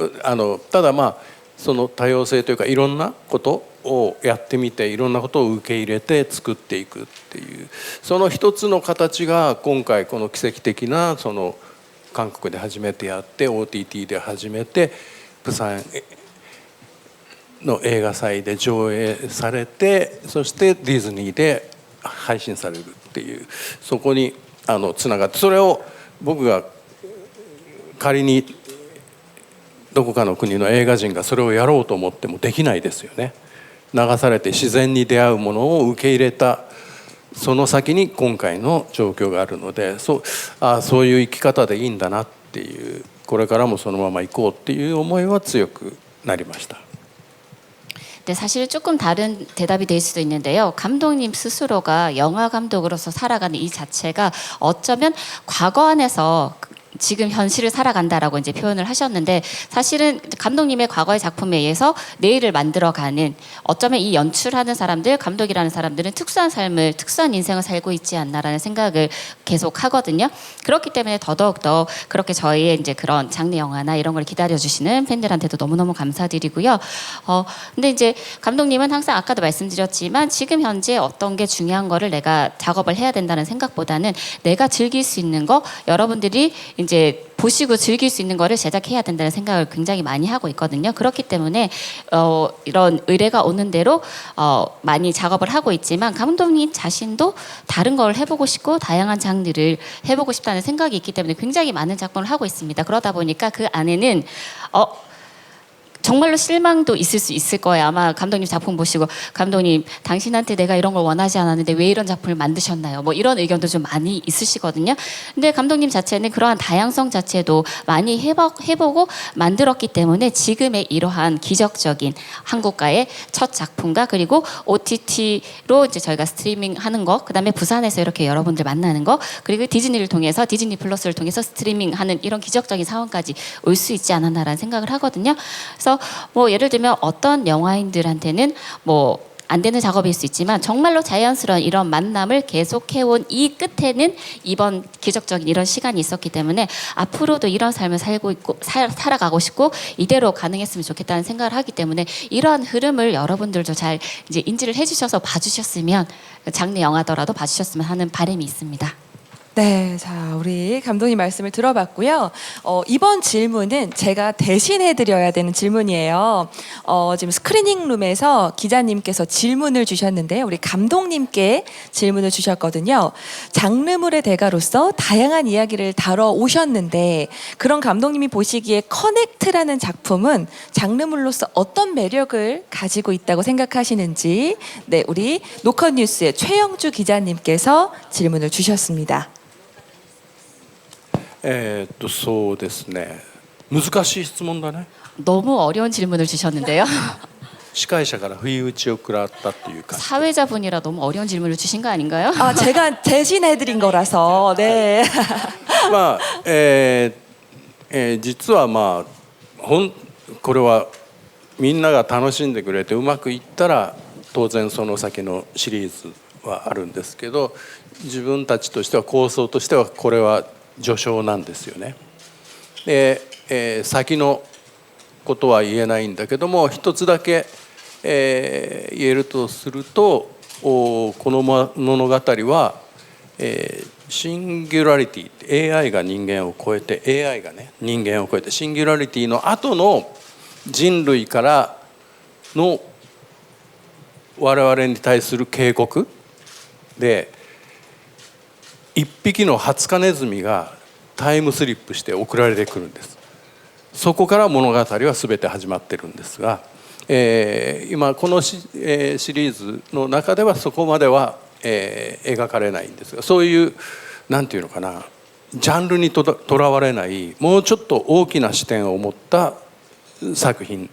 ただまあその多様性というか、いろんなことをやってみて、いろんなことを受け入れて作っていくっていう、その一つの形が今回この奇跡的なその韓国で初めてやって OTT で初めてプサンの映画祭で上映されて、そしてディズニーで配信されるっていう、そこにつながって、それを僕が仮にどこかの国の映画人がそれをやろうと思ってもできないですよね。流されて自然に出会うものを受け入れたその先に今回の状況があるので、そういう生き方でいいんだなっていう、これからもそのまま行こうっていう思いは強くなりました。 네, 사실 조금 다른 대답이 될 수도 있는데요. 감독님 스스로가 영화 감독으로서 살아가는 이 자체가 어쩌면 과거 안에서 지금 현실을 살아간다라고 이제 표현을 하셨는데, 사실은 감독님의 과거의 작품에 의해서 내일을 만들어가는, 어쩌면 이 연출하는 사람들, 감독이라는 사람들은 특수한 삶을, 특수한 인생을 살고 있지 않나라는 생각을 계속 하거든요. 그렇기 때문에 더더욱더 그렇게 저희의 이제 그런 장르 영화나 이런 걸 기다려주시는 팬들한테도 너무너무 감사드리고요. 근데 이제 감독님은 항상 아까도 말씀드렸지만 지금 현재 어떤 게 중요한 거를 내가 작업을 해야 된다는 생각보다는 내가 즐길 수 있는 거, 여러분들이 이제 보시고 즐길 수 있는 거를 제작해야 된다는 생각을 굉장히 많이 하고 있거든요. 그렇기 때문에 이런 의뢰가 오는 대로 많이 작업을 하고 있지만, 감독님 자신도 다른 걸 해보고 싶고 다양한 장르를 해보고 싶다는 생각이 있기 때문에 굉장히 많은 작품을 하고 있습니다. 그러다 보니까 그 안에는 정말로 실망도 있을 수 있을 거예요. 아마 감독님 작품 보시고, 감독님 당신한테 내가 이런 걸 원하지 않았는데 왜 이런 작품을 만드셨나요? 뭐 이런 의견도 좀 많이 있으시거든요. 근데 감독님 자체는 그러한 다양성 자체도 많이 해보고 만들었기 때문에 지금의 이러한 기적적인 한국가의 첫 작품과, 그리고 OTT로 이제 저희가 스트리밍하는 거, 그다음에 부산에서 이렇게 여러분들 만나는 거, 그리고 디즈니를 통해서, 디즈니 플러스를 통해서 스트리밍하는 이런 기적적인 상황까지 올 수 있지 않았나라는 생각을 하거든요. 그래서 뭐 예를 들면 어떤 영화인들한테는 뭐 안 되는 작업일 수 있지만, 정말로 자연스러운 이런 만남을 계속해온 이 끝에는 이번 기적적인 이런 시간이 있었기 때문에 앞으로도 이런 삶을 살고 있고 살아가고 싶고 이대로 가능했으면 좋겠다는 생각을 하기 때문에, 이러한 흐름을 여러분들도 잘 이제 인지를 해주셔서 봐주셨으면, 장르 영화더라도 봐주셨으면 하는 바람이 있습니다. 네, 자, 우리 감독님 말씀을 들어봤고요. 이번 질문은 제가 대신해드려야 되는 질문이에요. 지금 스크리닝룸에서 기자님께서 질문을 주셨는데요. 우리 감독님께 질문을 주셨거든요. 장르물의 대가로서 다양한 이야기를 다뤄오셨는데, 그런 감독님이 보시기에 커넥트라는 작품은 장르물로서 어떤 매력을 가지고 있다고 생각하시는지, 네, 우리 노컷뉴스의 최영주 기자님께서 질문을 주셨습니다. そうですね。難しい質問だね。 너무 어려운 질문을 주셨는데요. 司会者から不意打ちを食らったっていうか。 사회자분이라 너무 어려운 질문을 주신 거 아닌가요? 아, 제가 대신해드린 거라서. 네. まあ実はまあこれはみんなが楽しんでくれてうまくいったら当然その先のシリーズはあるんですけど、自分たちとしては構想としてはこれは序章なんですよね。で、先のことは言えないんだけども、一つだけ、言えるとすると、この物語は、シンギュラリティ、AI が人間を超えて、AI がね人間を超えてシンギュラリティの後の人類からの我々に対する警告で、一匹のハツカネズミがタイムスリップして送られてくるんです。そこから物語は全て始まってるんですが、今このシリーズの中ではそこまでは、描かれないんですが、そういうなんていうのかな、ジャンルにとらわれないもうちょっと大きな視点を持った作品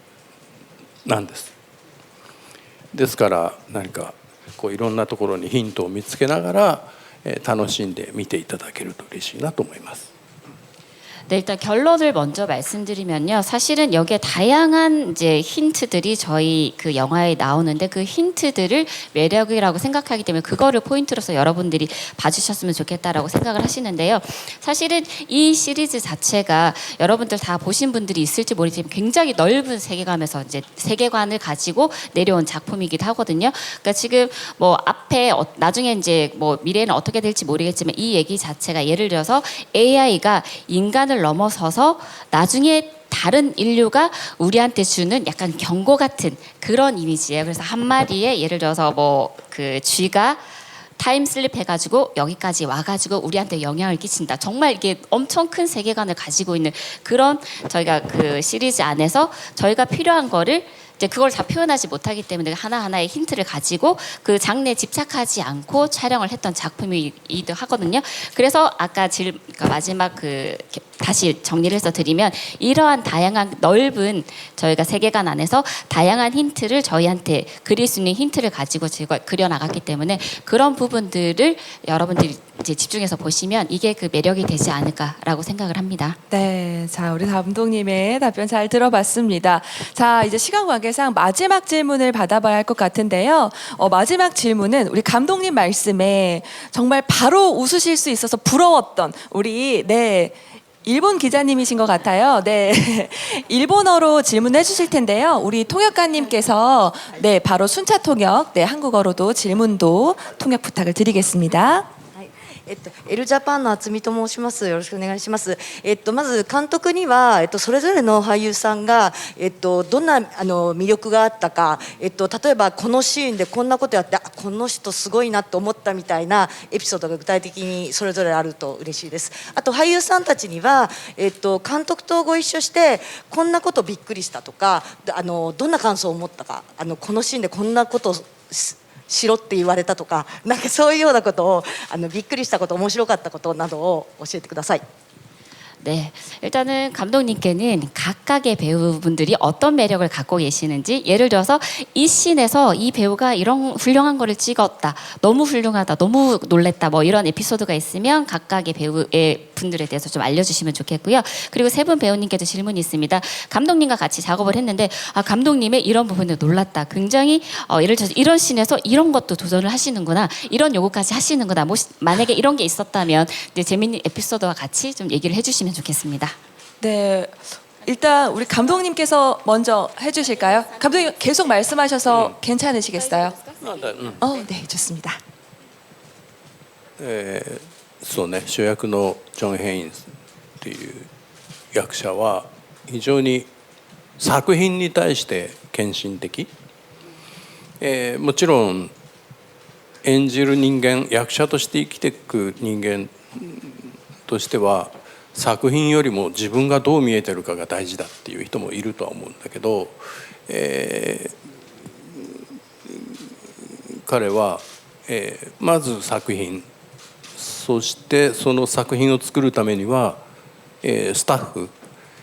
なんです。ですから何かこういろんなところにヒントを見つけながら楽しんで見ていただけると嬉しいなと思います。 네, 일단 결론을 먼저 말씀드리면요. 사실은 여기에 다양한 이제 힌트들이 저희 그 영화에 나오는데 그 힌트들을 매력이라고 생각하기 때문에 그거를 포인트로서 여러분들이 봐주셨으면 좋겠다라고 생각을 하시는데요. 사실은 이 시리즈 자체가 여러분들 다 보신 분들이 있을지 모르지만 굉장히 넓은 세계관에서 이제 세계관을 가지고 내려온 작품이기도 하거든요. 그러니까 지금 뭐 앞에 나중에 이제 뭐 미래는 어떻게 될지 모르겠지만 이 얘기 자체가 예를 들어서 AI가 인간을 넘어서서 나중에 다른 인류가 우리한테 주는 약간 경고 같은 그런 이미지예요. 그래서 한 마리의 예를 들어서 뭐 그 쥐가 타임슬립 해가지고 여기까지 와가지고 우리한테 영향을 끼친다. 정말 이게 엄청 큰 세계관을 가지고 있는 그런 저희가 그 시리즈 안에서 저희가 필요한 거를 이제 그걸 다 표현하지 못하기 때문에 하나하나의 힌트를 가지고 그 장르에 집착하지 않고 촬영을 했던 작품이기도 하거든요. 그래서 아까 그러니까 마지막 그 다시 정리를 해서 드리면 이러한 다양한 넓은 저희가 세계관 안에서 다양한 힌트를 저희한테 그릴 수 있는 힌트를 가지고 제가 그려나갔기 때문에 그런 부분들을 여러분들이 이제 집중해서 보시면 이게 그 매력이 되지 않을까라고 생각을 합니다. 네, 자 우리 감독님의 답변 잘 들어봤습니다. 자 이제 시간 관계상 마지막 질문을 받아봐야 할 것 같은데요. 마지막 질문은 우리 감독님 말씀에 정말 바로 웃으실 수 있어서 부러웠던 우리 일본 기자님이신 것 같아요. 네, 일본어로 질문해 주실 텐데요. 우리 통역가님께서 바로 순차 통역, 한국어로도 질문도 통역 부탁을 드리겠습니다. エルジャパンの渥美と申します。よろしくお願いします。まず監督にはそれぞれの俳優さんがどんな魅力があったか、例えばこのシーンでこんなことやってこの人すごいなと思ったみたいなエピソードが具体的にそれぞれあると嬉しいです。あと俳優さんたちには監督とご一緒してこんなことびっくりしたとか、どんな感想を持ったか、このシーンでこんなことしろって言われたとか、なんかそういうようなことをびっくりしたこと、面白かったことなどを教えてください。 네, 일단은 감독님께는 각각의 배우분들이 어떤 매력을 갖고 계시는지, 예를 들어서 이 씬에서 이 배우가 이런 훌륭한 거를 찍었다, 너무 훌륭하다, 너무 놀랬다, 뭐 이런 에피소드가 있으면 각각의 배우의 분들에 대해서 좀 알려주시면 좋겠고요. 그리고 세 분 배우님께도 질문이 있습니다. 감독님과 같이 작업을 했는데 감독님의 이런 부분에 놀랐다, 굉장히 예를 들어서 이런 씬에서 이런 것도 도전을 하시는구나, 이런 요구까지 하시는구나, 뭐 만약에 이런 게 있었다면 이제 재밌는 에피소드와 같이 좀 얘기를 해주시면 좋겠습니다. 네, 일단 우리 감독님께서 먼저 해주실까요? 감독님 계속 말씀하셔서 괜찮으시겠어요? 네, 좋습니다. そうね、主役のジョン・ヘインズっていう役者は非常に作品に対して献身的、もちろん演じる人間、役者として生きていく人間としては作品よりも自分がどう見えてるかが大事だっていう人もいるとは思うんだけど、彼は、まず作品、そしてその作品を作るためには、スタッフ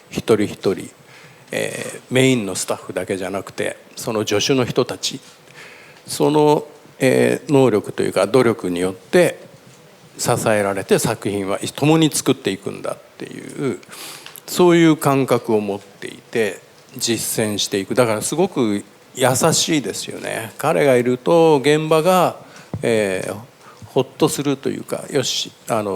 一人一人、メインのスタッフだけじゃなくてその助手の人たち、その、能力というか努力によって支えられて作品は共に作っていくんだっていう、そういう感覚を持っていて実践していく。だからすごく優しいですよね。彼がいると現場が、ほっとするというか、よし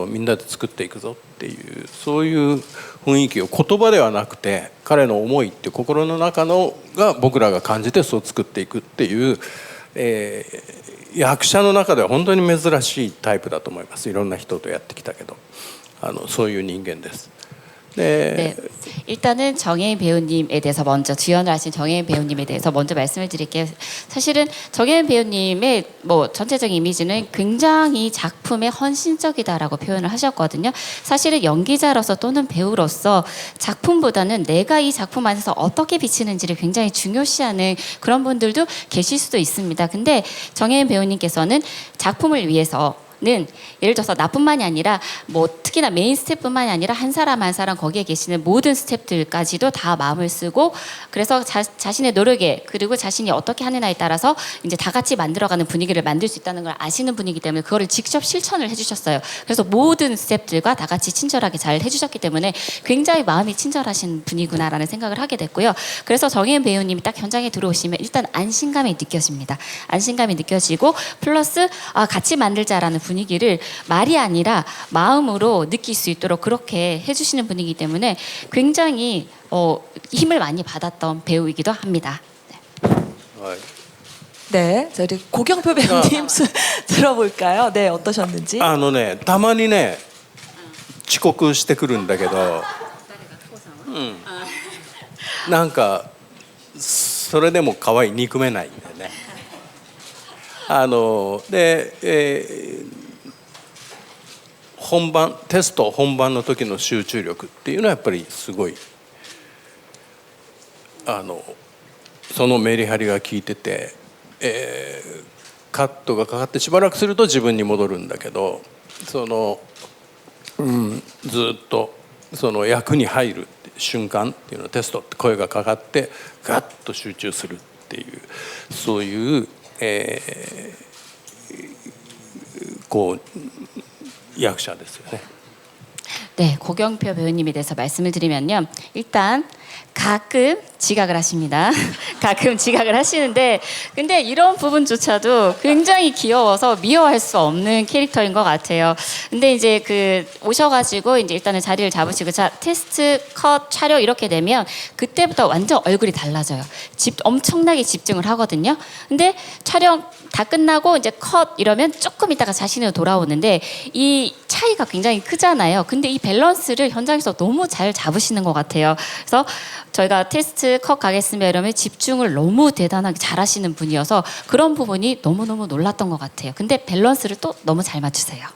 みんなで作っていくぞっていう、そういう雰囲気を言葉ではなくて彼の思いって心の中のが僕らが感じてそう作っていくっていう、役者の中では本当に珍しいタイプだと思います。いろんな人とやってきたけどそういう人間です。 네, 일단은 정혜인 배우님에 대해서 먼저 주연을 하신 정혜인 배우님에 대해서 먼저 말씀을 드릴게요. 사실은 정혜인 배우님의 뭐 전체적인 이미지는 굉장히 작품에 헌신적이다라고 표현을 하셨거든요. 사실은 연기자로서 또는 배우로서 작품보다는 내가 이 작품 안에서 어떻게 비치는지를 굉장히 중요시하는 그런 분들도 계실 수도 있습니다. 근데 정혜인 배우님께서는 작품을 위해서 예를 들어서 나뿐만이 아니라 뭐 특히나 메인 스텝뿐만이 아니라 한 사람 한 사람 거기에 계시는 모든 스텝들까지도 다 마음을 쓰고 그래서 자신의 노력에 그리고 자신이 어떻게 하느냐에 따라서 이제 다 같이 만들어가는 분위기를 만들 수 있다는 걸 아시는 분이기 때문에 그거를 직접 실천을 해주셨어요. 그래서 모든 스텝들과 다 같이 친절하게 잘 해주셨기 때문에 굉장히 마음이 친절하신 분이구나라는 생각을 하게 됐고요. 그래서 정혜은 배우님이 딱 현장에 들어오시면 일단 안심감이 느껴집니다. 안심감이 느껴지고 플러스 같이 만들자라는 분위기를 말이 아니라 마음으로 느낄 수 있도록 그렇게 해주시는 분이기 때문에 굉장히 힘을 많이 받았던 배우이기도 합니다. 네, 저희 고경표 배우님 들어볼까요? 네, 어떠셨는지? たまにね遅刻してくるんだけど、なんかそれでも可愛い憎めないんだよね。テスト本番の時の集中力っていうのはやっぱりすごいそのメリハリが効いてて、カットがかかってしばらくすると自分に戻るんだけど、ずっとその役に入る瞬間っていうのテストって声がかかってガッと集中するっていうそういう、こう役者ですよね。 네, 고경표 배우님에 대해서 말씀을 드리면요. 일단 가끔 지각을 하십니다. 가끔 지각을 하시는데 근데 이런 부분조차도 굉장히 귀여워서 미워할 수 없는 캐릭터인 것 같아요. 근데 이제 오셔가지고 이제 일단은 자리를 잡으시고 자 테스트 컷 촬영 이렇게 되면 그때부터 완전 얼굴이 달라져요. 엄청나게 집중을 하거든요. 근데 촬영 다 끝나고 이제 컷 이러면 조금 있다가 자신으로 돌아오는데 이 차이가 굉장히 크잖아요. 근데 이 밸런스를 현장에서 너무 잘 잡으시는 것 같아요. 그래서 저희가 테스트 컷 가겠으면 이러면 집중을 너무 대단하게 잘하시는 분이어서 그런 부분이 너무너무 놀랐던 것 같아요. 근데 밸런스를 또 너무 잘 맞추세요.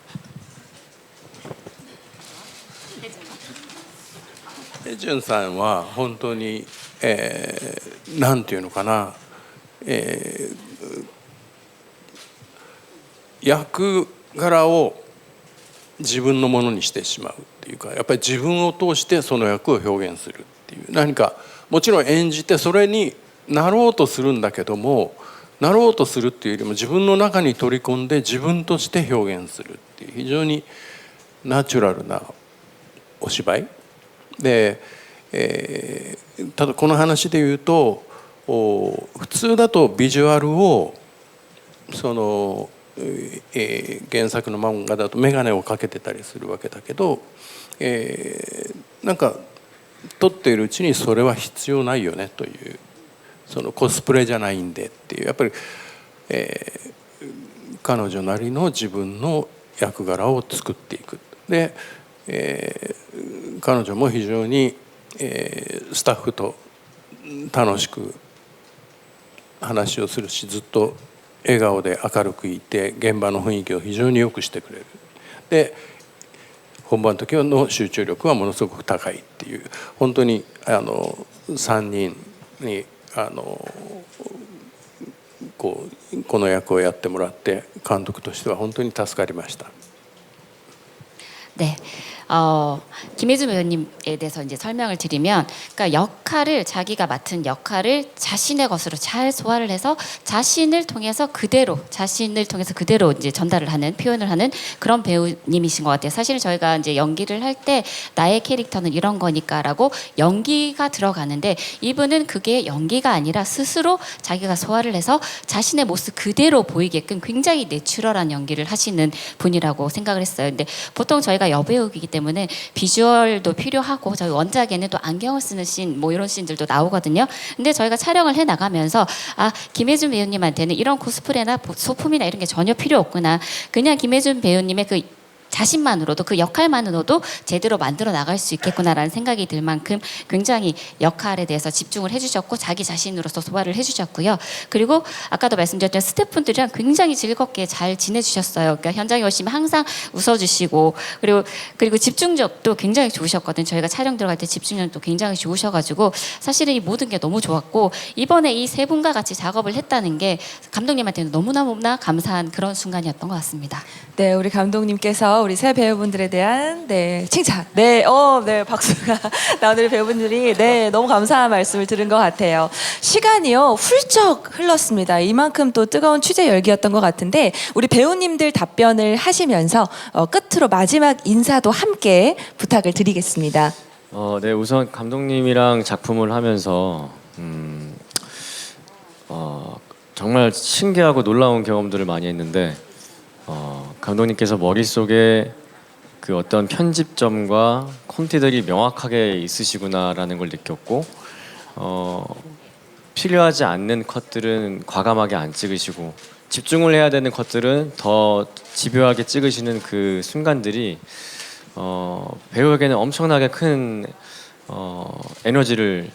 ヘジュンさんは本当に、なんていうのかな、役柄を自分のものにしてしまうっていうか、やっぱり自分を通してその役を表現するっていう何かもちろん演じてそれになろうとするんだけども、なろうとするっていうよりも自分の中に取り込んで自分として表現するっていう非常にナチュラルなお芝居で、ただこの話で言うと普通だとビジュアルを原作の漫画だと眼鏡をかけてたりするわけだけど、なんか撮っているうちにそれは必要ないよねという、そのコスプレじゃないんでっていうやっぱり、彼女なりの自分の役柄を作っていく。で、彼女も非常に、スタッフと楽しく話をするしずっと笑顔で明るくいて現場の雰囲気を非常に良くしてくれる。で本番の時の集中力はものすごく高いっていう本当に3人にこの役をやってもらって監督としては本当に助かりました。 네. 김혜준 배우님에 대해서 이제 설명을 드리면, 그러니까 자기가 맡은 역할을 자신의 것으로 잘 소화를 해서 자신을 통해서 그대로 이제 전달을 하는 표현을 하는 그런 배우님이신 것 같아요. 사실 저희가 이제 연기를 할 때 나의 캐릭터는 이런 거니까라고 연기가 들어가는데 이분은 그게 연기가 아니라 스스로 자기가 소화를 해서 자신의 모습 그대로 보이게끔 굉장히 내추럴한 연기를 하시는 분이라고 생각을 했어요. 근데 보통 저희가 여배우이기 때문에 비주얼도 필요하고 저희 원작에는 또 안경을 쓰는 씬 뭐 이런 씬들도 나오거든요. 근데 저희가 촬영을 해 나가면서 김혜준 배우님한테는 이런 코스프레나 소품이나 이런 게 전혀 필요 없구나. 그냥 김혜준 배우님의 그 자신만으로도 그 역할만으로도 제대로 만들어 나갈 수 있겠구나라는 생각이 들 만큼 굉장히 역할에 대해서 집중을 해주셨고 자기 자신으로서 소화를 해주셨고요. 그리고 아까도 말씀드렸던 스태프분들이랑 굉장히 즐겁게 잘 지내주셨어요. 그러니까 현장에 오시면 항상 웃어주시고 그리고 집중력도 굉장히 좋으셨거든요. 저희가 촬영 들어갈 때 집중력도 굉장히 좋으셔가지고 사실은 이 모든 게 너무 좋았고 이번에 이 세 분과 같이 작업을 했다는 게 감독님한테는 너무나 감사한 그런 순간이었던 것 같습니다. 네, 우리 감독님께서 우리 새 배우분들에 대한 칭찬, 박수가 나오는 배우분들이 너무 감사한 말씀을 들은 것 같아요. 시간이요 훌쩍 흘렀습니다. 이만큼 또 뜨거운 취재 열기였던 것 같은데 우리 배우님들 답변을 하시면서 끝으로 마지막 인사도 함께 부탁을 드리겠습니다. 네, 우선 감독님이랑 작품을 하면서 정말 신기하고 놀라운 경험들을 많이 했는데 감독님께서 머릿속에 그 어떤 편집점과 콘티들이 명확하게 있으시구나라는 걸 느꼈고 필요하지 않는 컷들은 과감하게 안 찍으시고 집중을 해야 되는 컷들은 더 집요하게 찍으시는 그 순간들이 배우에게는 엄청나게 큰 에너지를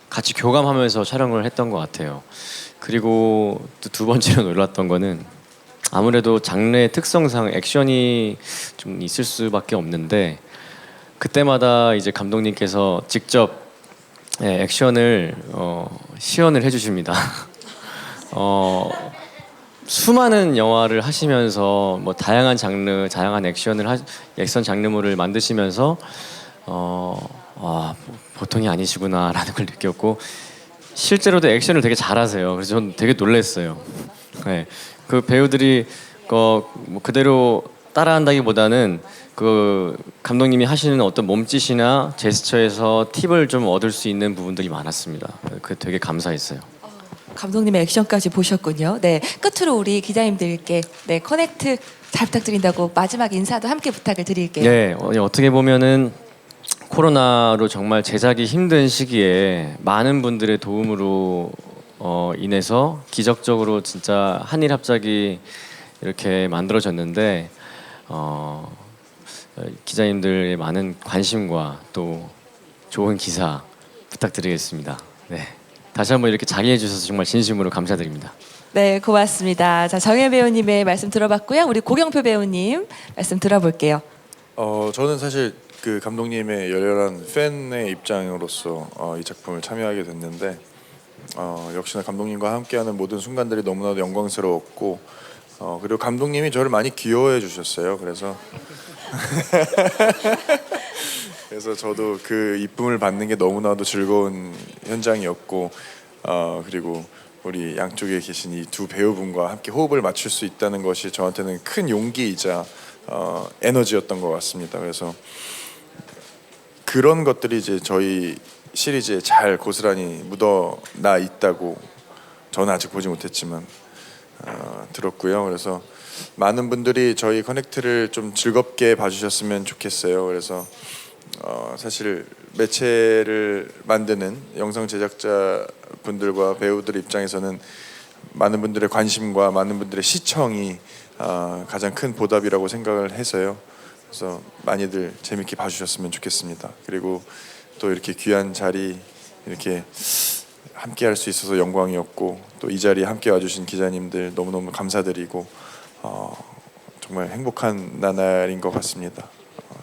같이 교감하면서 촬영을 했던 것 같아요. 그리고 또 두 번째로 놀랐던 거는 아무래도 장르의 특성상 액션이 좀 있을 수밖에 없는데 그때마다 이제 감독님께서 직접 액션을 시연을 해주십니다. 수많은 영화를 하시면서 뭐 다양한 장르, 다양한 액션 장르물을 만드시면서 보통이 아니시구나라는 걸 느꼈고 실제로도 액션을 되게 잘하세요. 그래서 저는 되게 놀랐어요. 네, 그 배우들이 뭐 그대로 따라한다기보다는 그 감독님이 하시는 어떤 몸짓이나 제스처에서 팁을 좀 얻을 수 있는 부분들이 많았습니다. 그게 되게 감사했어요. 감독님의 액션까지 보셨군요. 네, 끝으로 우리 기자님들께 커넥트 잘 부탁드린다고 마지막 인사도 함께 부탁을 드릴게요. 네, 어떻게 보면은 코로나로 정말 제작이 힘든 시기에 많은 분들의 도움으로 인해서 기적적으로 진짜 한일 합작이 이렇게 만들어졌는데 기자님들의 많은 관심과 또 좋은 기사 부탁드리겠습니다. 네, 다시 한번 이렇게 자리해 주셔서 정말 진심으로 감사드립니다. 네, 고맙습니다. 자, 정혜 배우님의 말씀 들어봤고요. 우리 고경표 배우님 말씀 들어볼게요. 저는 사실 그 감독님의 열렬한 팬의 입장으로서 이 작품을 참여하게 됐는데 역시나 감독님과 함께하는 모든 순간들이 너무나도 영광스러웠고 그리고 감독님이 저를 많이 귀여워해 주셨어요. 그래서 저도 그 이쁨을 받는 게 너무나도 즐거운 현장이었고 그리고 우리 양쪽에 계신 이 두 배우분과 함께 호흡을 맞출 수 있다는 것이 저한테는 큰 용기이자 에너지였던 것 같습니다. 그래서 그런 것들이 이제 저희 시리즈에 잘 고스란히 묻어나 있다고 저는 아직 보지 못했지만 들었고요. 그래서 많은 분들이 저희 커넥트를 좀 즐겁게 봐주셨으면 좋겠어요. 그래서 사실 매체를 만드는 영상 제작자 분들과 배우들 입장에서는 많은 분들의 관심과 많은 분들의 시청이 가장 큰 보답이라고 생각을 해서요. 그래서 많이들 재밌게 봐주셨으면 좋겠습니다. 그리고 또 이렇게 귀한 자리 이렇게 함께 할 수 있어서 영광이었고 또 이 자리에 함께 와주신 기자님들 너무너무 감사드리고 정말 행복한 나날인 것 같습니다.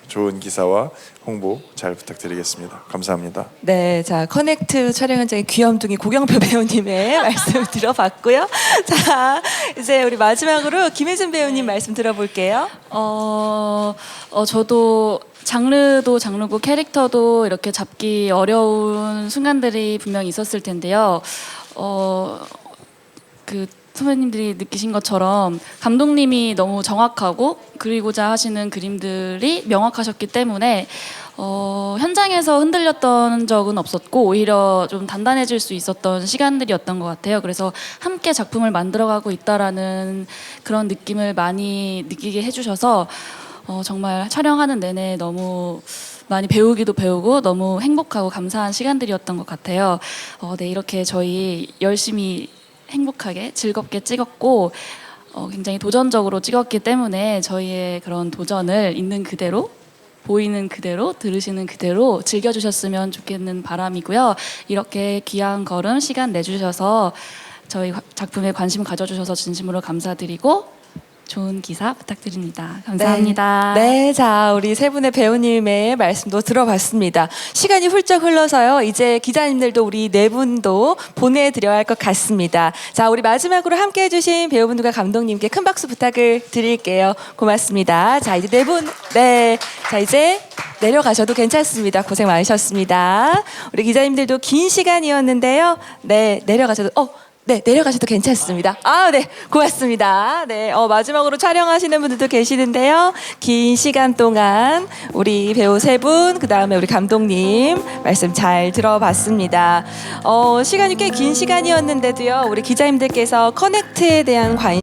좋은 기사와 홍보 잘 부탁드리겠습니다. 감사합니다. 네, 자 커넥트 촬영 현장의 귀염둥이 고경표 배우님의 말씀 들어봤고요. 자 이제 우리 마지막으로 김혜진 배우님 말씀 들어볼게요. 저도 장르도 장르고 캐릭터도 이렇게 잡기 어려운 순간들이 분명히 있었을 텐데요. 그 선배님들이 느끼신 것처럼 감독님이 너무 정확하고 그리고자 하시는 그림들이 명확하셨기 때문에 현장에서 흔들렸던 적은 없었고 오히려 좀 단단해질 수 있었던 시간들이었던 것 같아요. 그래서 함께 작품을 만들어가고 있다라는 그런 느낌을 많이 느끼게 해주셔서 정말 촬영하는 내내 너무 많이 배우기도 배우고 너무 행복하고 감사한 시간들이었던 것 같아요. 네, 이렇게 저희 열심히 행복하게 즐겁게 찍었고 굉장히 도전적으로 찍었기 때문에 저희의 그런 도전을 있는 그대로 보이는 그대로 들으시는 그대로 즐겨주셨으면 좋겠는 바람이고요. 이렇게 귀한 걸음 시간 내주셔서 저희 작품에 관심 가져주셔서 진심으로 감사드리고 좋은 기사 부탁드립니다. 감사합니다. 네, 자 우리 세 분의 배우님의 말씀도 들어봤습니다. 시간이 훌쩍 흘러서요. 이제 기자님들도 우리 네 분도 보내드려야 할 것 같습니다. 자 우리 마지막으로 함께해 주신 배우분들과 감독님께 큰 박수 부탁을 드릴게요. 고맙습니다. 자 이제 네 분, 네, 자 이제 내려가셔도 괜찮습니다. 고생 많으셨습니다. 우리 기자님들도 긴 시간이었는데요. 네, 내려가셔도 네, 내려가셔도 괜찮습니다. 아, 네, 고맙습니다. 네, 마지막으로 촬영하시는 분들도 계시는데요. 긴 시간 동안 우리 배우 세 분, 그 다음에 우리 감독님 말씀 잘 들어봤습니다. 시간이 꽤 긴 시간이었는데도요, 우리 기자님들께서 커넥트에 대한 관심